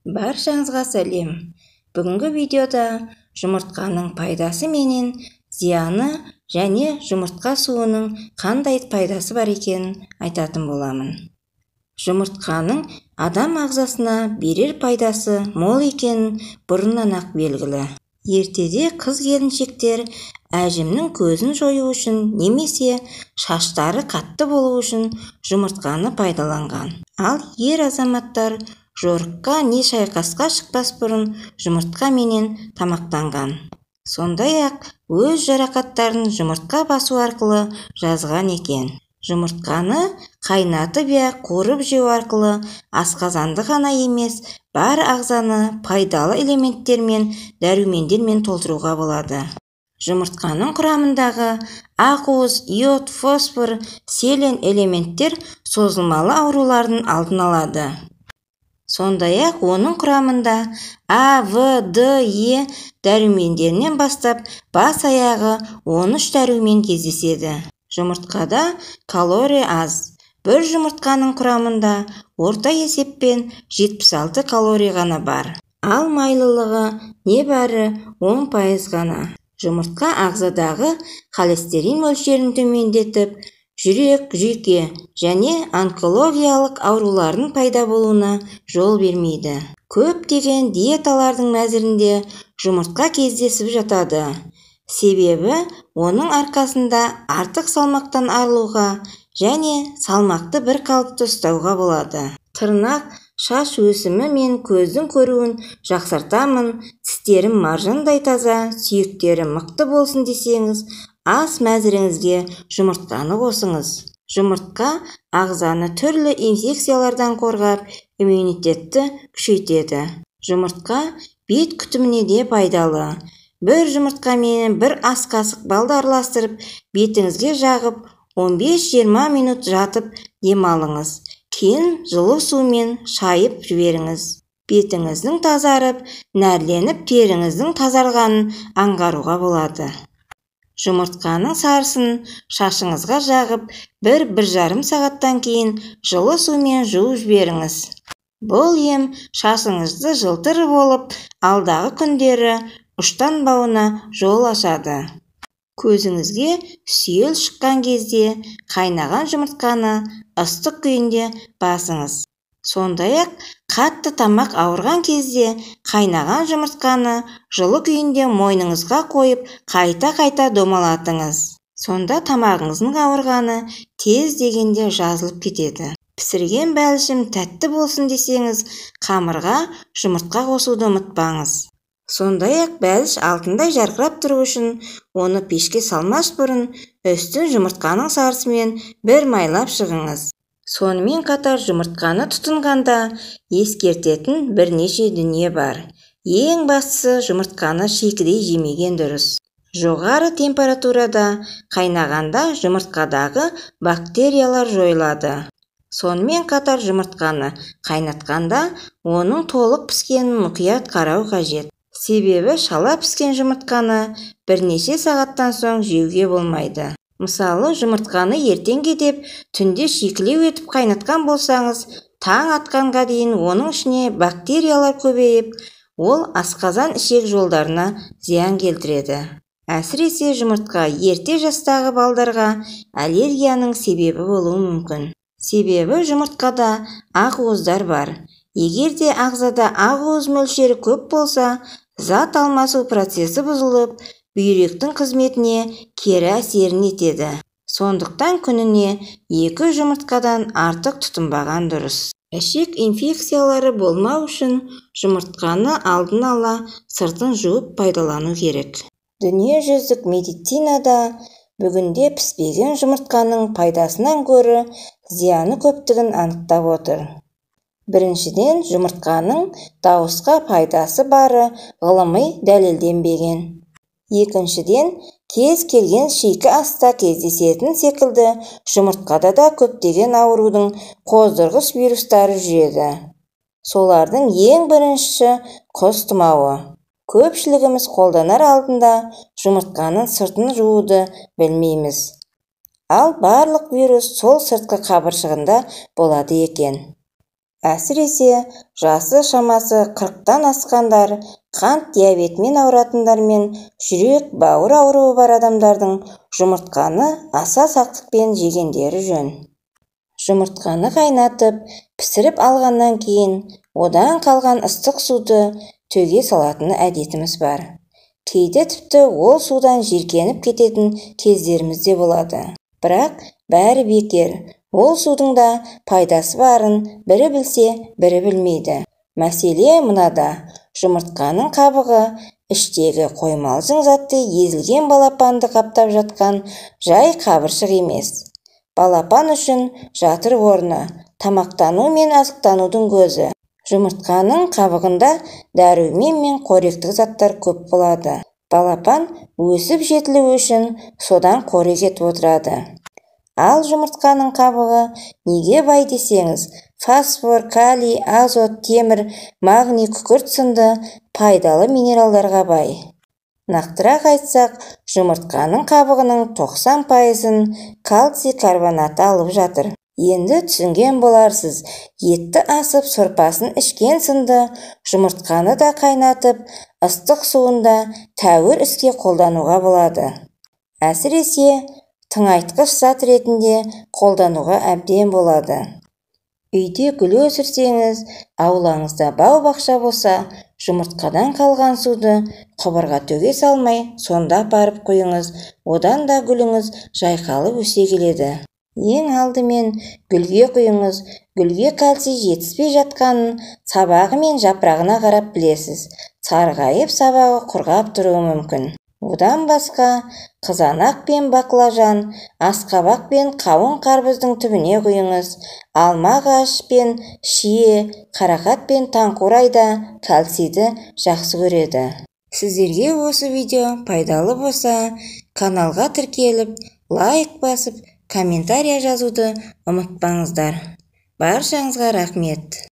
Баршаңызға сәлем. Бүгінгі видеода жұмыртқаның пайдасы менен зияны және жұмыртқа суының қандай пайдасы бар екенін айтатын боламын. Жұмыртқаның адам ағзасына берер пайдасы мол екенін бұрыннан ақ белгілі. Ертеде қыз-келіншектер әжімнің көзін жою үшін немесе шаштары қатты болу үшін жұмыртқаны пайдаланған. Ал ер азаматтар жорыққа не шайқасқа шықпас бұрын жұмыртқа менен тамақтанған. Сондай-ақ өз жарақаттарын жұмыртқа басу арқылы жазған екен. Жұмыртқаны қайнатып қуырып жеу арқылы асқазанды ғана емес, бар ағзаны пайдалы элементтер мен дәрумендермен толтыруға болады. Жұмыртқаның құрамындағы ақуыз, иод, фосфор, селен элементтер созылмалы аурулардың алдын алады. Сондай-ақ оның құрамында А, В, Д, Е дәрумендерінен бастап бас-аяғы 13 дәрумен кездеседі. Жұмыртқада калория аз. Бір жұмыртқаның құрамында орта есеппен 76 калория ғана бар. Ал майлылығы небәрі 10% ғана. Жұмыртқа ағзадағы холестерин мөлшерін төмендетіп, жүрек, жүйке және онкологиялық аурулардың пайда болуына жол бермейді. Көптеген диеталардың мәзірінде жұмыртқа кездесіп жатады. Себебі оның арқасында артық салмақтан арылуға және салмақты бір қалыпты ұстауға болады. Тырнақ, шаш өсімі мен көздің көруін жақсартамын, тістерім маржандай таза, сүйектерім мықты болсын десеңіз, ас мәзіріңізге жұмыртқаны қосыңыз. Жұмыртқа ағзаны түрлі инфекциялардан қорғап, иммунитетті күшейтеді. Жұмыртқа бет күтіміне де пайдалы. Бір жұмыртқа мен бір ас қасық балды араластырып, бетіңізге жағып, 15-20 минут жатып демалыңыз. Кейін жылы сумен шайып жіберіңіз. Бетіңіздің тазарып, нәрленіп, теріңіздің тазарғанын аңғаруға болады. Жұмыртқаның сарысын шашыңызға жағып, 1-1,5 сағаттан кейін жылы сумен жуып жіберіңіз. Бұл ем шашыңызды жылтыр болып, алдағы күндері ұштанбауына жол ашады. Көзіңізге сүйел шыққан кезде қайнаған жұмыртқаны ыстық күйінде басыңыз. Сондай-ақ қатты тамақ ауырған кезде қайнаған жұмыртқаны жылы күйінде мойныңызға қойып, қайта-қайта домалатыңыз. Сонда тамағыңыздың ауырғаны тез дегенде жазылып кетеді. Пісірген бәлішім тәтті болсын десеңіз, қамырға жұмыртқа қосуды ұмытпаңыз. Сондай-ақ бәліш алтындай жарқырап тұру үшін оны пешке салмас бұрын үстін жұмыртқаның сарысымен бір майлап шығыңыз. Сонымен қатар жұмыртқаны тұтынғанда ескертетін бірнеше дүние бар. Ең бастысы жұмыртқаны шикідей жемеген дұрыс. Жоғары температурада қайнағанда жұмыртқадағы бактериялар жойылады. Сонымен қатар жұмыртқаны қайнатқанда оның толық піскенін мұқият қарау қажет. Себебі шала піскен жұмыртқаны бірнеше сағаттан соң жеуге болмайды. Мысалы, жұмыртқаны ертеңге деп түнде шикілеу етіп қайнатқан болсаңыз, таң атқанға дейін оның ішіне бактериялар көбейіп, ол асқазан ішек жолдарына зиян келтіреді. Әсіресе жұмыртқа ерте жастағы балдарға аллергияның себебі болуы мүмкін. Себебі жұмыртқада ақуыздар бар. Егер де ағзада ақуыз мөлшері көп болса, зат алмасу процесі бұзылып, бүйректің қызметіне кері әсерін етеді. Сондықтан күніне 2 жұмыртқадан артық тұтынбаған дұрыс. Ішек инфекциялары болмау үшін жұмыртқаны алдын ала сыртын жуып пайдалану керек. Дүниежүзілік медицинада бүгінде піспеген жұмыртқаның пайдасынан гөрі зияны көптігін анықтап отыр. Біріншіден, жұмыртқаның дауысқа пайдасы бары ғылыми дәлелденбеген. Екіншіден, кез келген шикі аста кездесетін секілді жұмыртқада да көптеген аурудың қоздырғыш вирустары жүреді. Солардың ең біріншісі құс тұмауы. Көпшілігіміз қолданар алдында жұмыртқаның сыртын жууды білмейміз. Ал барлық вирус сол сыртқы қабыршығында болады екен. Әсіресе жасы шамасы 40-тан асқандар, қант диабетімен ауыратындар мен жүрек, бауыр ауруы бар адамдардың жұмыртқаны аса сақтықпен жегендері жөн. Жұмыртқаны қайнатып, пісіріп алғаннан кейін, одан қалған ыстық суды төге салатын әдетіміз бар. Кейде тіпті ол судан жиркеніп кететін кездеріміз де болады. Бірақ бәрі бекер. Ол судың да пайдасы барын бірі білсе, бірі білмейді. Мәселе мынада: жұмыртқаның қабығы іштегі қоймалжың затты езілген балапанды қаптап жатқан жай қабыршық емес. Балапан үшін жатыр орны, тамақтану мен азықтанудың көзі. Жұмыртқаның қабығында дәрумен мен қоректік заттар көп болады. Балапан өсіп жетілуі үшін содан қорек етіп отырады. Ал жұмыртқаның қабығы неге бай десеңіз, фосфор, калий, азот, темір, магний, күкірт сынды пайдалы минералдарға бай. Нақтырақ айтсақ, жұмыртқаның қабығының 90%-ын кальций карбонаты алып жатыр. Енді түсінген боларсыз, етті асып сорпасын ішкен сынды жұмыртқаны да қайнатып, ыстық суында тәуір іске қолдануға болады. Әсіресе тыңайтқыш зат ретінде қолдануға әбден болады. Үйде гүл өсірсеңіз, аулаңызда бау-бақша болса, жұмыртқадан қалған суды құбырға төге салмай, сонда апарып құйыңыз, одан да гүліңіз жайқалып өсе келеді. Ең алдымен гүлге құйыңыз. Гүлге кальций жетіспей жатқанын сабағы мен жапырағына қарап білесіз. Сарғайып сабағы құрғап тұруы мүмкін. Одан басқа қызанақ пен баклажан, асқабақ пен қауын қарбыздың түбіне құйыңыз. Алма ағаш пен шие, қарақат пен таңқурай да кальцийді жақсы көреді. Сіздерге осы видео пайдалы болса, каналға тіркеліп, лайк басып, комментария жазуды ұмытпаңыздар. Баршаңызға рахмет.